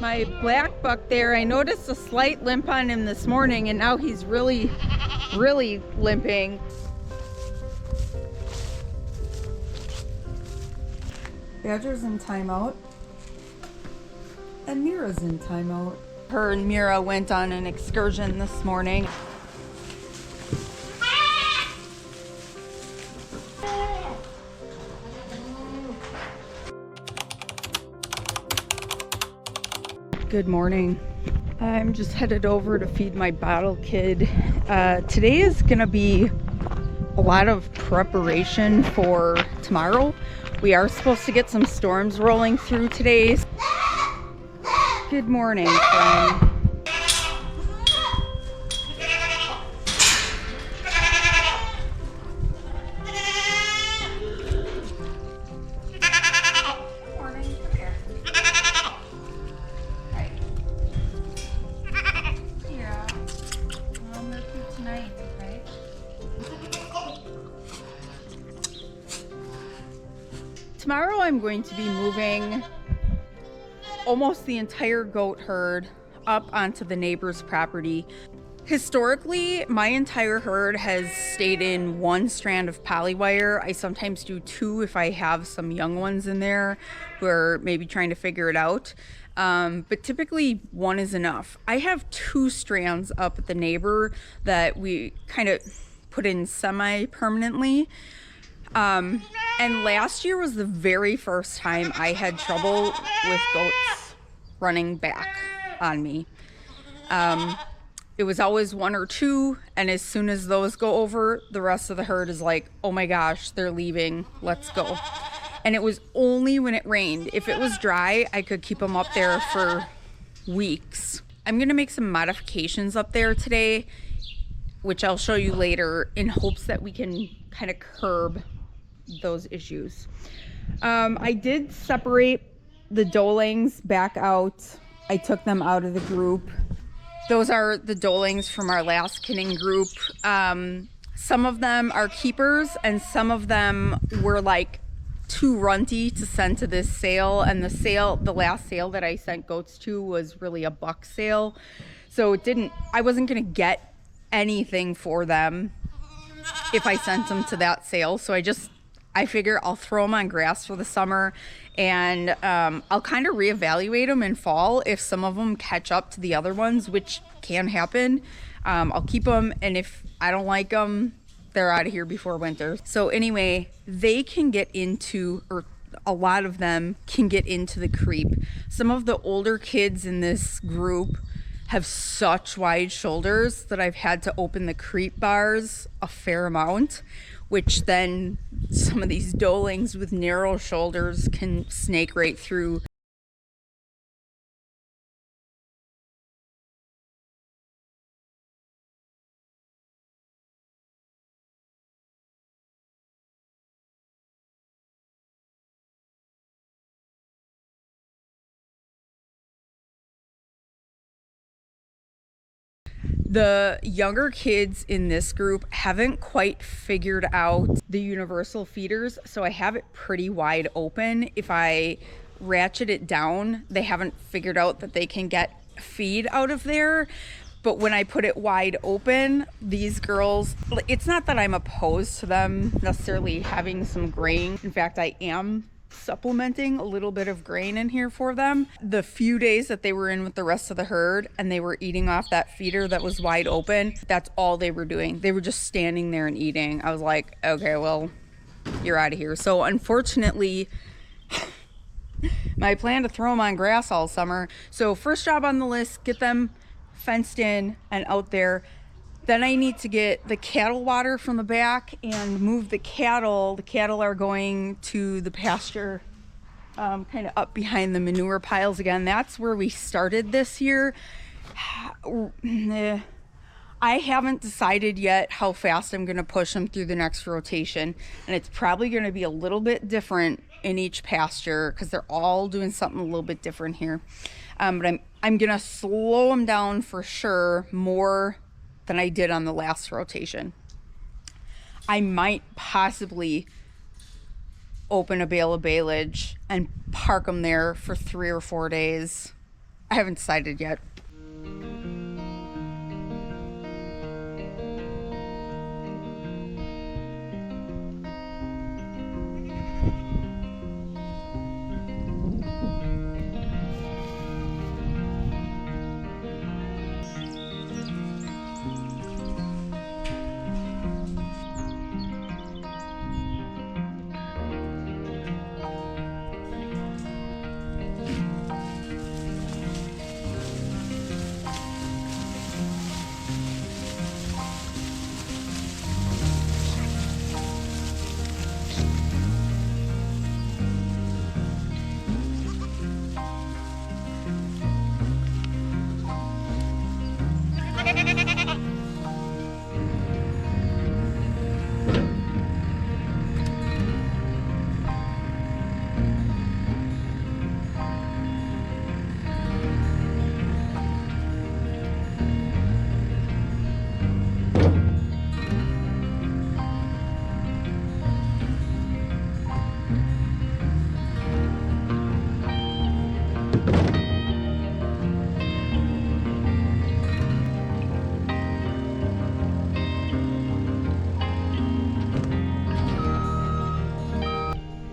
My black buck there, I noticed a slight limp on him this morning, and now he's really limping. Badger's in timeout, and Mira's in timeout. Her and Mira went on an excursion this morning. Good morning. I'm just headed over to feed my bottle kid. Today is gonna be a lot of preparation for tomorrow. We are supposed to get some storms rolling through today. Good morning, friend. Tomorrow I'm going to be moving almost the entire goat herd up onto the neighbor's property. Historically, my entire herd has stayed in one strand of polywire. I sometimes do two if I have some young ones in there who are maybe trying to figure it out. But typically one is enough. I have two strands up at the neighbor that we kind of put in semi-permanently. And last year was the very first time I had trouble with goats running back on me. It was always one or two, and as soon as those go over, the rest of the herd is like, oh my gosh, they're leaving, let's go. And it was only when it rained. If it was dry, I could keep them up there for weeks. I'm gonna make some modifications up there today, which I'll show you later, in hopes that we can kind of curb those issues. I did separate the dolings back out. I took them out of the group. Those are the dolings from our last kitting group. Some of them are keepers, and some of them were like too runty to send to this sale. And the last sale that I sent goats to was really a buck sale, so I wasn't gonna get anything for them if I sent them to that sale. So I figure I'll throw them on grass for the summer, and I'll kind of reevaluate them in fall if some of them catch up to the other ones, which can happen. I'll keep them, and if I don't like them, they're out of here before winter. So anyway, they can get into, or a lot of them can get into the creep. Some of the older kids in this group have such wide shoulders that I've had to open the creep bars a fair amount, which then some of these dolings with narrow shoulders can snake right through. The younger kids in this group haven't quite figured out the universal feeders, so I have it pretty wide open. If I ratchet it down, they haven't figured out that they can get feed out of there. But when I put it wide open, these girls, it's not that I'm opposed to them necessarily having some grain. In fact, I am supplementing a little bit of grain in here for them. The few days that they were in with the rest of the herd and they were eating off that feeder that was wide open, that's all they were doing. They were just standing there and eating. I was like, okay, well, you're out of here. So unfortunately, my plan to throw them on grass all summer. So first job on the list, get them fenced in and out there. Then I need to get the cattle water from the back and move the cattle. The cattle are going to the pasture, kind of up behind the manure piles again. That's where we started this year. I haven't decided yet how fast I'm going to push them through the next rotation. And it's probably going to be a little bit different in each pasture because they're all doing something a little bit different here. But I'm going to slow them down for sure more than I did on the last rotation. I might possibly open a bale of baleage and park them there for 3 or 4 days I haven't decided yet.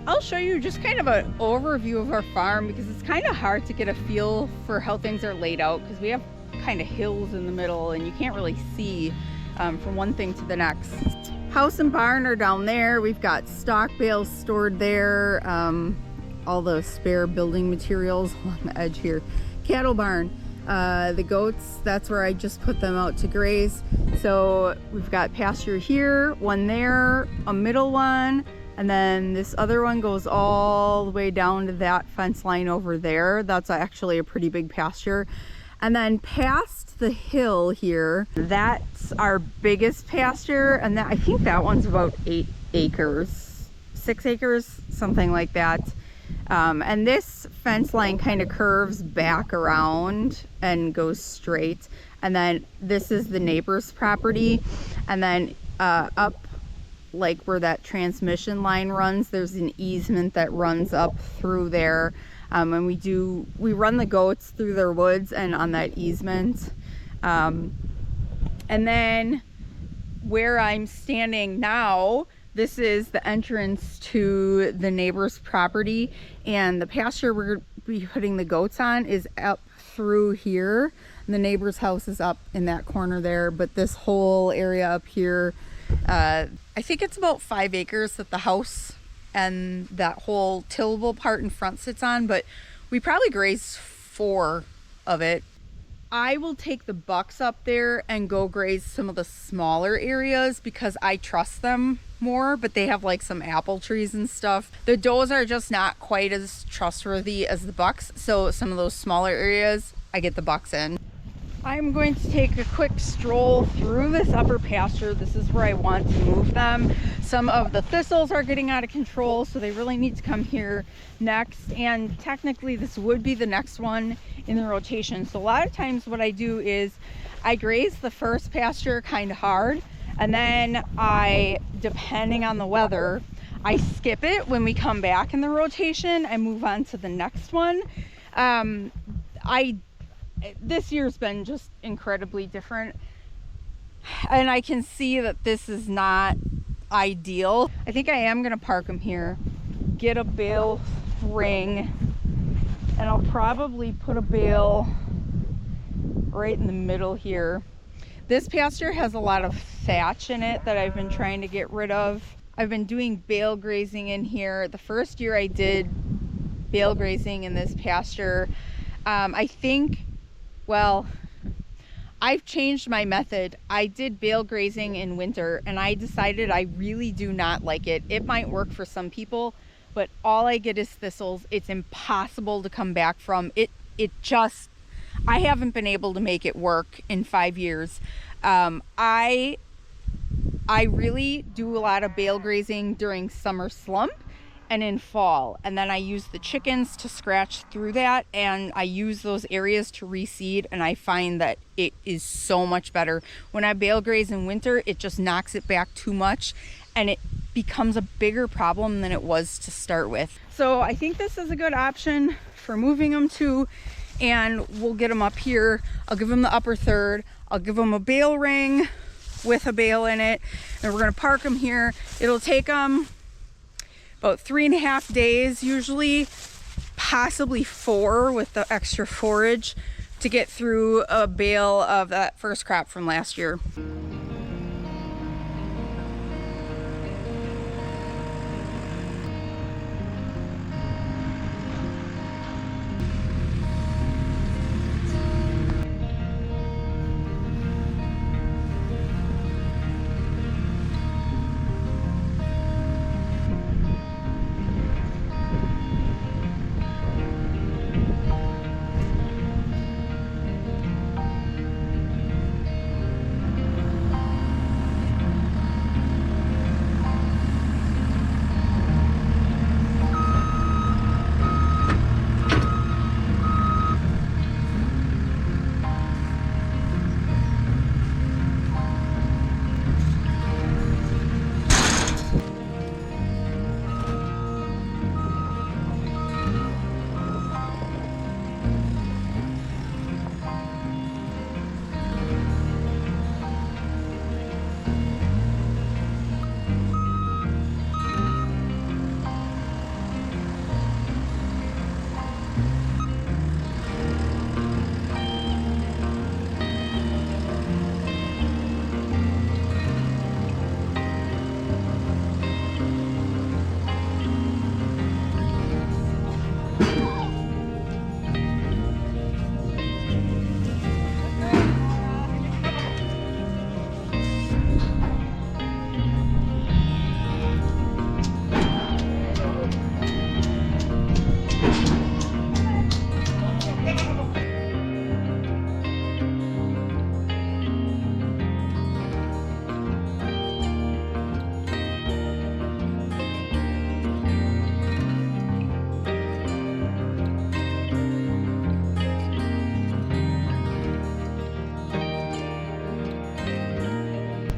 I'll show you just kind of an overview of our farm because it's kind of hard to get a feel for how things are laid out because we have kind of hills in the middle and you can't really see from one thing to the next. House and barn are down there. We've got stock bales stored there, all the spare building materials along the edge here. Cattle barn. The goats, that's where I just put them out to graze. So we've got pasture here, one there, a middle one, and then this other one goes all the way down to that fence line over there. That's actually a pretty big pasture. And then past the hill here, that's our biggest pasture. And that, I think that one's about 8 acres, 6 acres, something like that. And this fence line kind of curves back around and goes straight. And then this is the neighbor's property. And then up like where that transmission line runs, there's an easement that runs up through there. And we run the goats through their woods and on that easement. And then where I'm standing now, this is the entrance to the neighbor's property, and the pasture we're going to be putting the goats on is up through here. And the neighbor's house is up in that corner there, but this whole area up here, I think it's about 5 acres that the house and that whole tillable part in front sits on, but we probably graze 4 of it. I will take the bucks up there and go graze some of the smaller areas because I trust them more, but they have like some apple trees and stuff. The does are just not quite as trustworthy as the bucks, so some of those smaller areas I get the bucks in. I'm going to take a quick stroll through this upper pasture. This is where I want to move them. Some of the thistles are getting out of control, so they really need to come here next. And technically this would be the next one in the rotation. So a lot of times what I do is I graze the first pasture kind of hard, and then depending on the weather, I skip it when we come back in the rotation and move on to the next one. This year's been just incredibly different, and I can see that this is not ideal. I think I am gonna park them here, get a bale ring, and I'll probably put a bale right in the middle here. This pasture has a lot of thatch in it that I've been trying to get rid of. I've been doing bale grazing in here. The first year I did bale grazing in this pasture, I've changed my method. I did bale grazing in winter and I decided I really do not like it. It might work for some people, but all I get is thistles. It's impossible to come back from. I haven't been able to make it work in 5 years. I really do a lot of bale grazing during summer slump and in fall, and then I use the chickens to scratch through that, and I use those areas to reseed, and I find that it is so much better. When I bale graze in winter, it just knocks it back too much and it becomes a bigger problem than it was to start with. So I think this is a good option for moving them to. and we'll get them up here. I'll give them the upper third. I'll give them a bale ring with a bale in it, and we're gonna park them here. It'll take them about 3.5 days usually, possibly 4 with the extra forage, to get through a bale of that first crop from last year.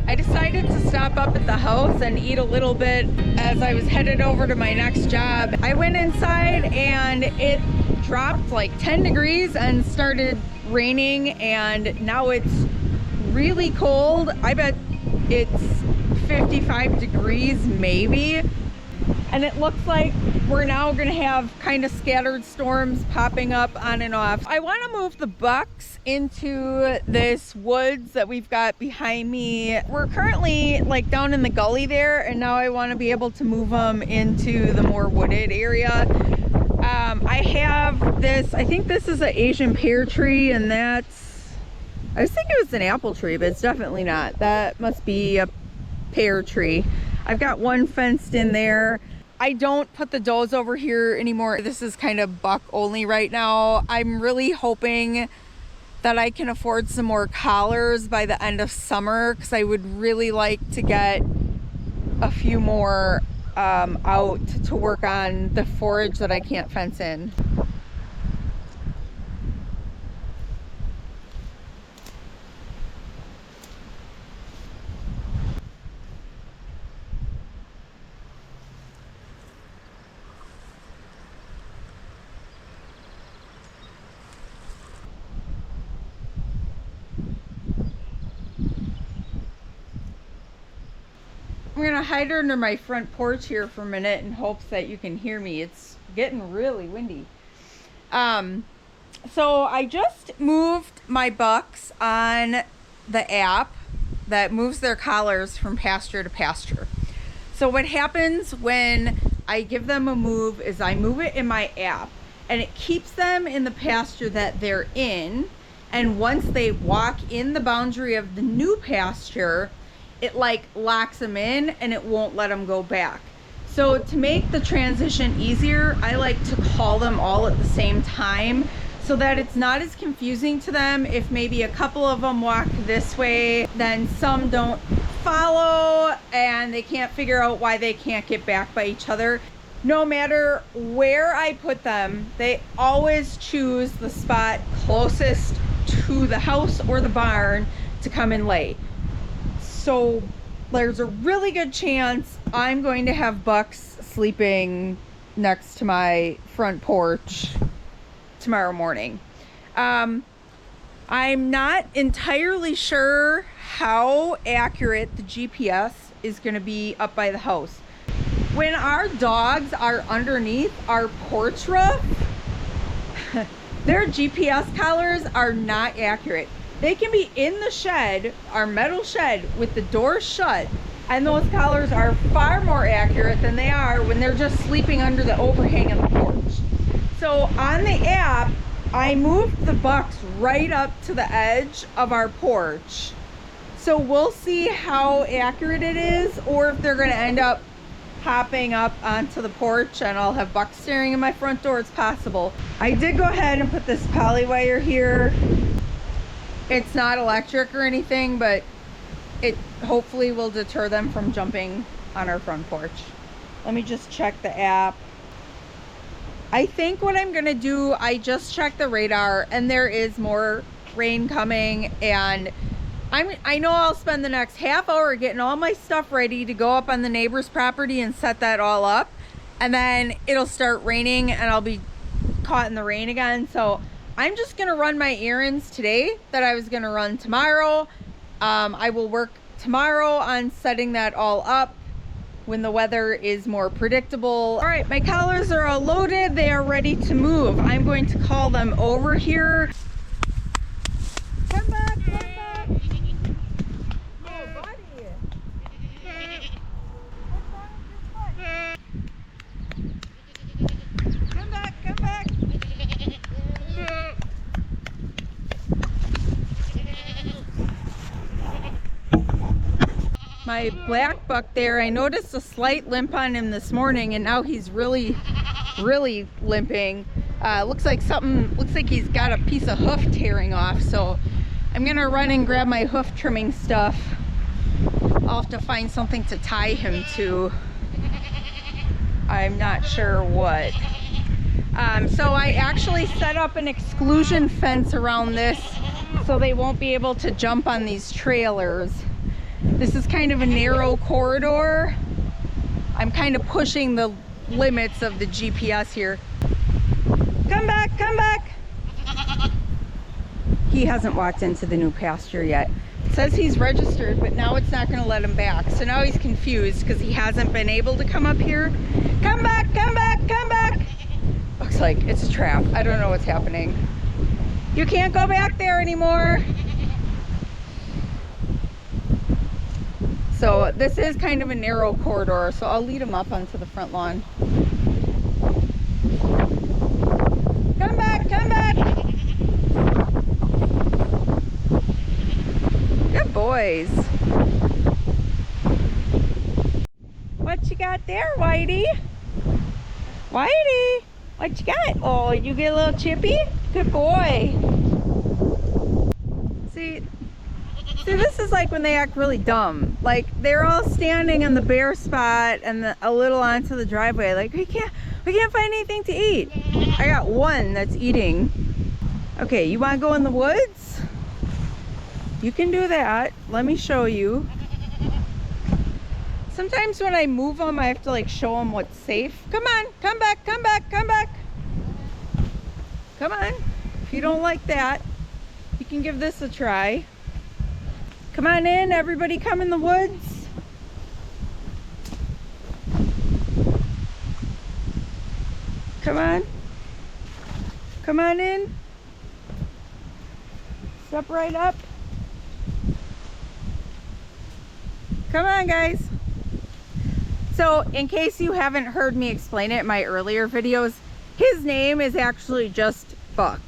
I decided to stop up at the house and eat a little bit as I was headed over to my next job. I went inside and it dropped like 10 degrees and started raining, and now it's really cold. I bet it's 55 degrees maybe. And it looks like we're now gonna have kind of scattered storms popping up on and off. I wanna move the bucks into this woods that we've got behind me. We're currently like down in the gully there, and now I wanna be able to move them into the more wooded area. I have this, I think this is an Asian pear tree, and that's, I was thinking it was an apple tree, but it's definitely not. That must be a pear tree. I've got one fenced in there. I don't put the does over here anymore. This is kind of buck only right now. I'm really hoping that I can afford some more collars by the end of summer, because I would really like to get a few more out to work on the forage that I can't fence in. I'm gonna hide under my front porch here for a minute in hopes that you can hear me. It's getting really windy. So I just moved my bucks on the app that moves their collars from pasture to pasture. So what happens when I give them a move is I move it in my app, and it keeps them in the pasture that they're in. And once they walk in the boundary of the new pasture, it like locks them in and it won't let them go back. So to make the transition easier, I like to call them all at the same time so that it's not as confusing to them. If maybe a couple of them walk this way, then some don't follow and they can't figure out why they can't get back by each other. No matter where I put them, they always choose the spot closest to the house or the barn to come and lay. So there's a really good chance I'm going to have bucks sleeping next to my front porch tomorrow morning. I'm not entirely sure how accurate the GPS is going to be up by the house. When our dogs are underneath our porch roof, their GPS collars are not accurate. They can be in the shed, our metal shed, with the doors shut, and those collars are far more accurate than they are when they're just sleeping under the overhang of the porch. So on the app, I moved the bucks right up to the edge of our porch. So we'll see how accurate it is, or if they're gonna end up hopping up onto the porch and I'll have bucks staring in my front door. It's possible. I did go ahead and put this poly wire here. It's not electric or anything, but it hopefully will deter them from jumping on our front porch. Let me just check the app. I think what I'm gonna do, I just checked the radar and there is more rain coming, and I know I'll spend the next half hour getting all my stuff ready to go up on the neighbor's property and set that all up, and then it'll start raining and I'll be caught in the rain again. So I'm just gonna run my errands today that I was gonna run tomorrow. I will work tomorrow on setting that all up when the weather is more predictable. All right, my collars are all loaded. They are ready to move. I'm going to call them over here. Come back, come back. Oh, buddy. What's wrong with your foot? Come back, come back. My black buck there, I noticed a slight limp on him this morning, and now he's really limping. Looks like he's got a piece of hoof tearing off, so I'm gonna run and grab my hoof trimming stuff. I'll have to find something to tie him to. I'm not sure what. So I actually set up an exclusion fence around this so they won't be able to jump on these trailers. This is kind of a narrow corridor. I'm kind of pushing the limits of the GPS here. Come back, come back. He hasn't walked into the new pasture yet. It says he's registered, but now it's not gonna let him back. So now he's confused because he hasn't been able to come up here. Come back, come back, come back. Looks like it's a trap. I don't know what's happening. You can't go back there anymore. So this is kind of a narrow corridor, so I'll lead him up onto the front lawn. Come back, come back. Good boys. What you got there, Whitey? Whitey, what you got? Oh, you get a little chippy? Good boy. See, this is like when they act really dumb. Like they're all standing in the bare spot and a little onto the driveway. Like we can't find anything to eat. I got one that's eating. Okay, you want to go in the woods? You can do that. Let me show you. Sometimes when I move them, I have to like show them what's safe. Come on, come back, come back, come back. Come on. If you don't like that, you can give this a try. Come on in, everybody come in the woods. Come on. Come on in. Step right up. Come on, guys. So, in case you haven't heard me explain it in my earlier videos, his name is actually just Buck.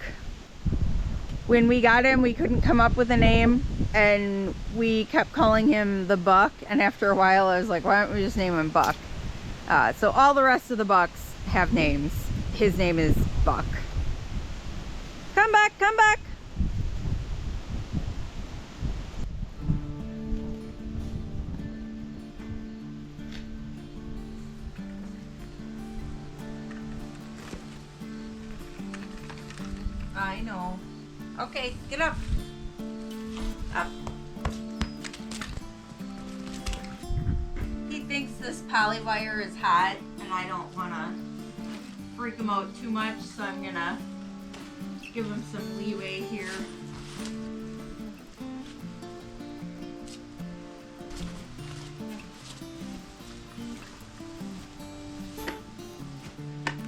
When we got him, we couldn't come up with a name, and we kept calling him the Buck, and after a while I was like, why don't we just name him Buck? So all the rest of the bucks have names. His name is Buck. Come back, come back. I know. Okay, get up. Up. He thinks this poly wire is hot, and I don't want to freak him out too much, so I'm gonna give him some leeway here.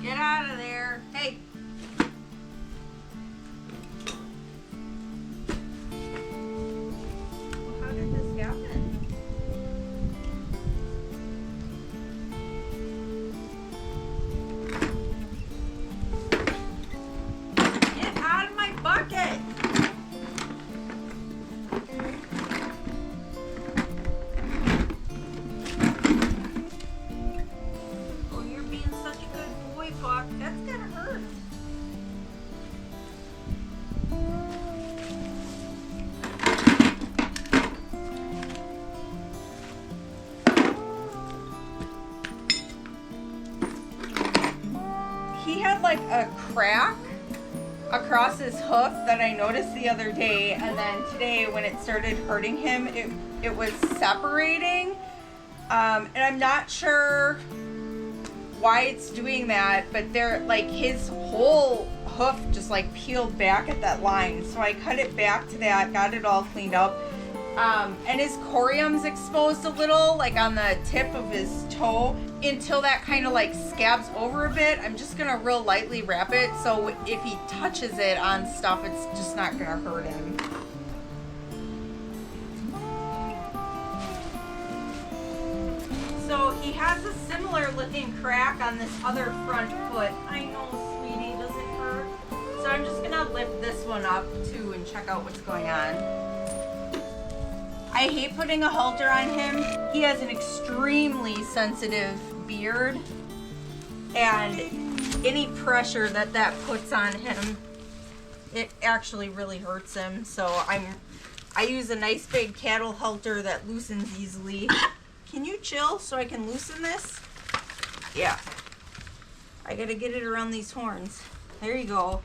Get out of there. Hey. Well, how did this happen? Get out of my bucket. Oh, you're being such a good boy, Buck. That's gonna hurt. He had like a crack across his hoof that I noticed the other day, and then today when it started hurting him, it was separating, and I'm not sure why it's doing that, but they're like his whole hoof just like peeled back at that line, so I cut it back to that, got it all cleaned up, and his corium's exposed a little, like on the tip of his toe. Until that kind of like scabs over a bit, I'm just gonna real lightly wrap it, so if he touches it on stuff, it's just not gonna hurt him. So he has a similar looking crack on this other front foot. I know, sweetie, does it hurt? So I'm just gonna lift this one up too and check out what's going on. I hate putting a halter on him. He has an extremely sensitive beard, and any pressure that puts on him, it actually really hurts him. So I use a nice big cattle halter that loosens easily. Can you chill so I can loosen this? Yeah. I gotta get it around these horns. There you go.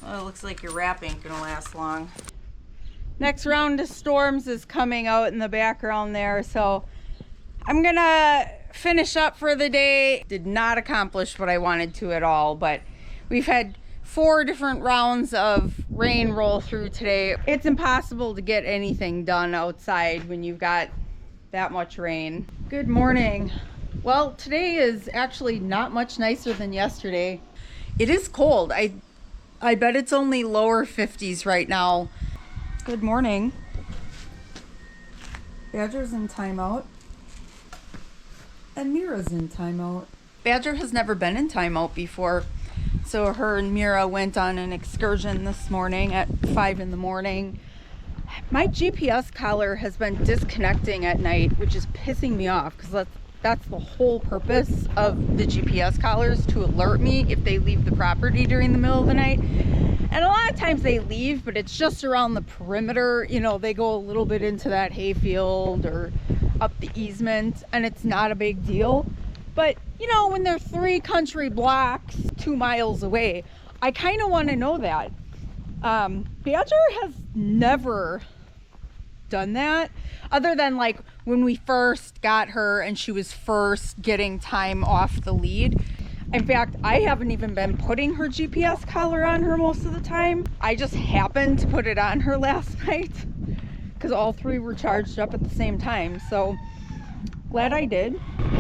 Well, it looks like your wrap ain't gonna last long. Next round of storms is coming out in the background there, so I'm gonna finish up for the day. Did not accomplish what I wanted to at all, but we've had 4 different rounds of rain roll through today. It's impossible to get anything done outside when you've got that much rain. Good morning. Well, today is actually not much nicer than yesterday. It is cold. I bet it's only lower 50s right now. Good morning. Badger's in timeout. And Mira's in timeout. Badger has never been in timeout before. So her and Mira went on an excursion this morning at 5 in the morning. My GPS collar has been disconnecting at night, which is pissing me off because that's the whole purpose of the GPS collars, to alert me if they leave the property during the middle of the night. And a lot of times they leave, but it's just around the perimeter. You know, they go a little bit into that hayfield or up the easement, and it's not a big deal. But, you know, when they're 3 country blocks 2 miles away, I kind of want to know that. Badger has never done that, other than like when we first got her and she was first getting time off the lead. In fact, I haven't even been putting her GPS collar on her most of the time. I just happened to put it on her last night because all 3 were charged up at the same time. So glad I did.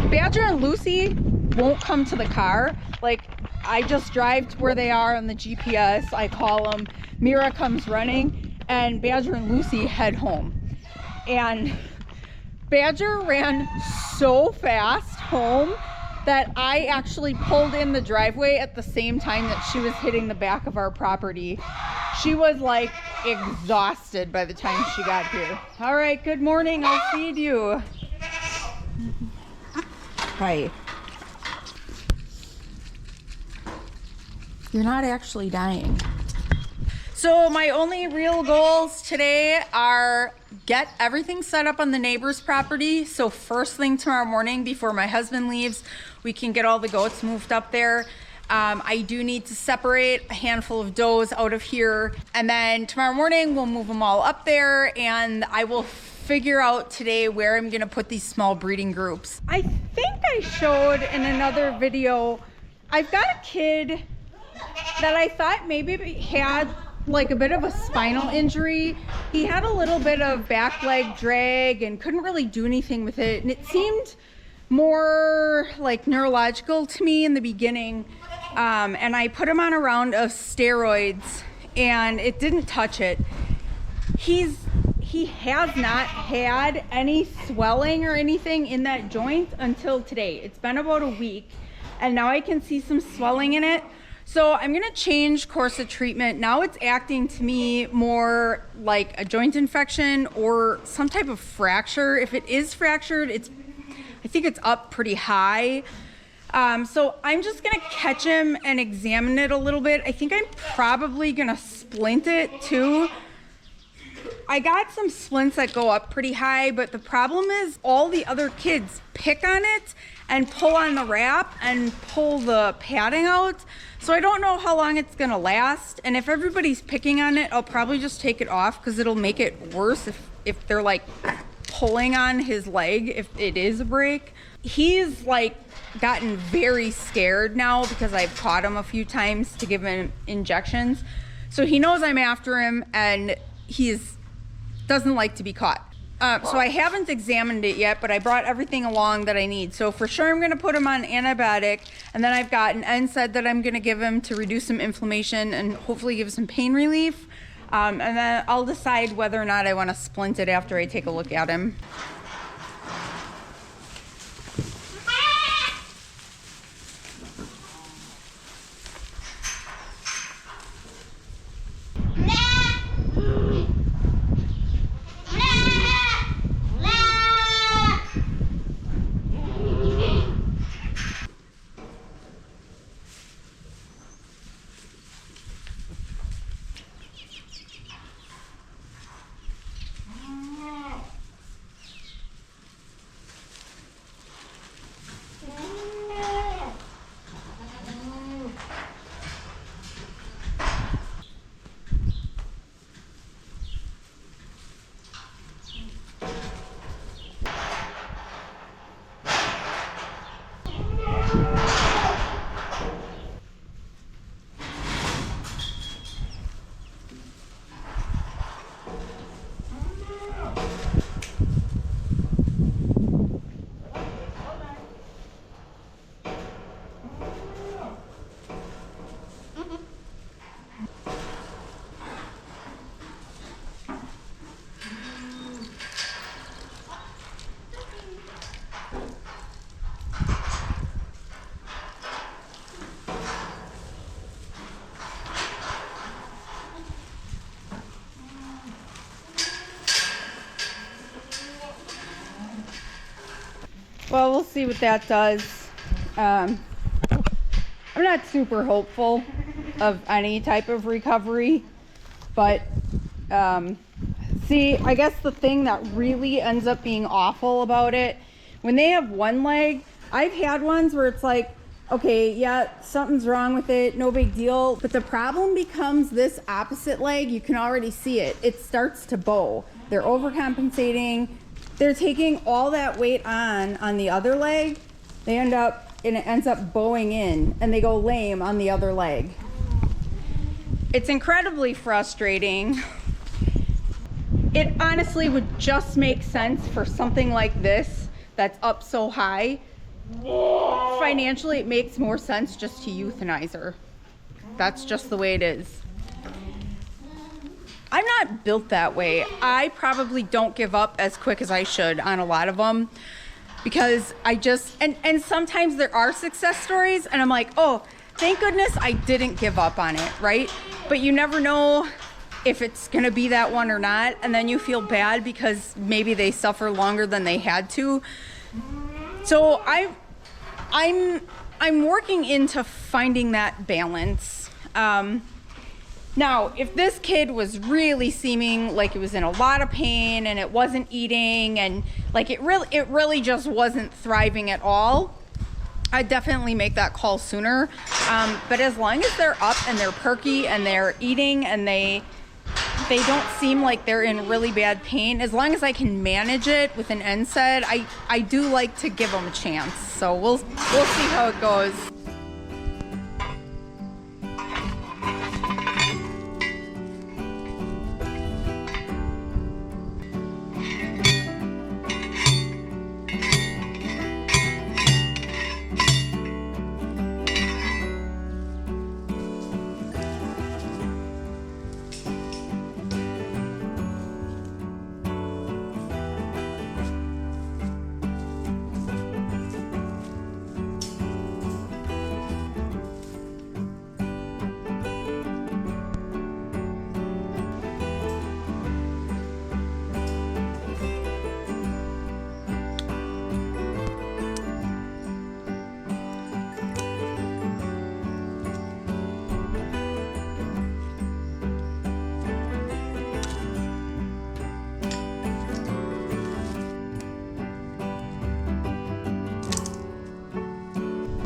Badger and Lucy won't come to the car. Like, I just drive to where they are on the GPS. I call them. Mira comes running, and Badger and Lucy head home. And Badger ran so fast home that I actually pulled in the driveway at the same time that she was hitting the back of our property. She was like exhausted by the time she got here. All right, good morning. I'll feed you. Hi. You're not actually dying. So my only real goals today are get everything set up on the neighbor's property. So first thing tomorrow morning before my husband leaves, we can get all the goats moved up there. I do need to separate a handful of does out of here. And then tomorrow morning, we'll move them all up there, and I will figure out today where I'm gonna put these small breeding groups. I think I showed in another video, I've got a kid that I thought maybe he had like a bit of a spinal injury. He had a little bit of back leg drag and couldn't really do anything with it. And it seemed more like neurological to me in the beginning. And I put him on a round of steroids and it didn't touch it. He has not had any swelling or anything in that joint until today. It's been about a week and now I can see some swelling in it. So I'm gonna change course of treatment. Now it's acting to me more like a joint infection or some type of fracture. If it is fractured, I think it's up pretty high. So I'm just gonna catch him and examine it a little bit. I think I'm probably gonna splint it too. I got some splints that go up pretty high, but the problem is all the other kids pick on it and pull on the wrap and pull the padding out. So I don't know how long it's gonna last. And if everybody's picking on it, I'll probably just take it off because it'll make it worse if they're like pulling on his leg, if it is a break. He's like gotten very scared now because I've caught him a few times to give him injections. So he knows I'm after him and doesn't like to be caught. So I haven't examined it yet, but I brought everything along that I need. So for sure I'm gonna put him on antibiotic, and then I've got an NSAID that I'm gonna give him to reduce some inflammation and hopefully give some pain relief. And then I'll decide whether or not I wanna splint it after I take a look at him. Well, we'll see what that does. I'm not super hopeful of any type of recovery, but see, I guess the thing that really ends up being awful about it, when they have one leg, I've had ones where it's like, okay, yeah, something's wrong with it, no big deal, but the problem becomes this opposite leg. You can already see it. It starts to bow. They're overcompensating. They're taking all that weight on the other leg. And it ends up bowing in and they go lame on the other leg. It's incredibly frustrating. It honestly would just make sense for something like this that's up so high. Financially, it makes more sense just to euthanize her. That's just the way it is. I'm not built that way. I probably don't give up as quick as I should on a lot of them because I just, and sometimes there are success stories and I'm like, oh, thank goodness I didn't give up on it, right? But you never know if it's gonna be that one or not, and then you feel bad because maybe they suffer longer than they had to. So I'm working into finding that balance. Now, if this kid was really seeming like it was in a lot of pain and it wasn't eating and like it really just wasn't thriving at all, I'd definitely make that call sooner. But as long as they're up and they're perky and they're eating and they don't seem like they're in really bad pain, as long as I can manage it with an NSAID, I do like to give them a chance. So we'll see how it goes.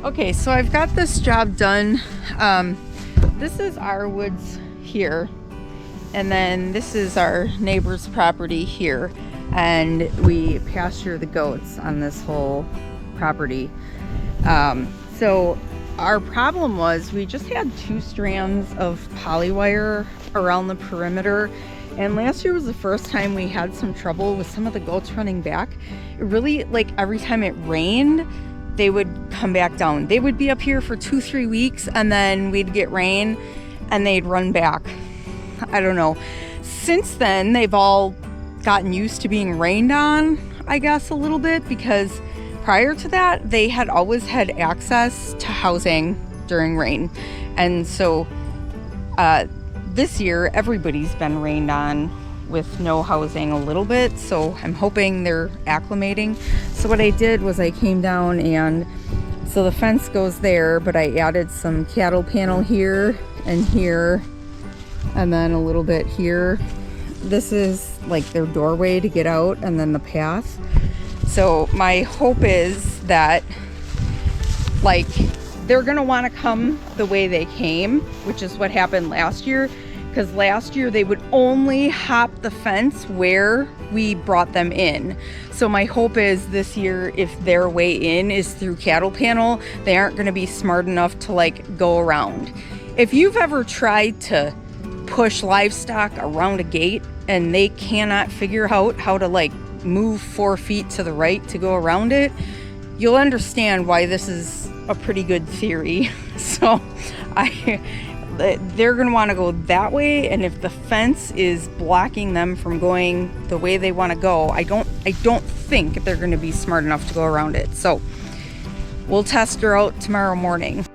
Okay, so I've got this job done. This is our woods here, and then this is our neighbor's property here, and we pasture the goats on this whole property. So our problem was we just had 2 strands of polywire around the perimeter, and last year was the first time we had some trouble with some of the goats running back. It really, like, every time it rained, they would come back down. They would be up here for 2-3 weeks, and then we'd get rain and they'd run back. I don't know. Since then, they've all gotten used to being rained on, I guess, a little bit, because prior to that, they had always had access to housing during rain. And so this year, everybody's been rained on with no housing a little bit. So I'm hoping they're acclimating. So what I did was I came down, and so the fence goes there, but I added some cattle panel here and here, and then a little bit here. This is like their doorway to get out, and then the path. So my hope is that, like, they're gonna want to come the way they came, which is what happened last year, because last year they would only hop the fence where we brought them in. So my hope is this year, if their way in is through cattle panel, they aren't going to be smart enough to, like, go around. If you've ever tried to push livestock around a gate and they cannot figure out how to, like, move 4 feet to the right to go around it, you'll understand why this is a pretty good theory. So they're going to want to go that way, and if the fence is blocking them from going the way they want to go, I don't think they're going to be smart enough to go around it. So we'll test her out tomorrow morning.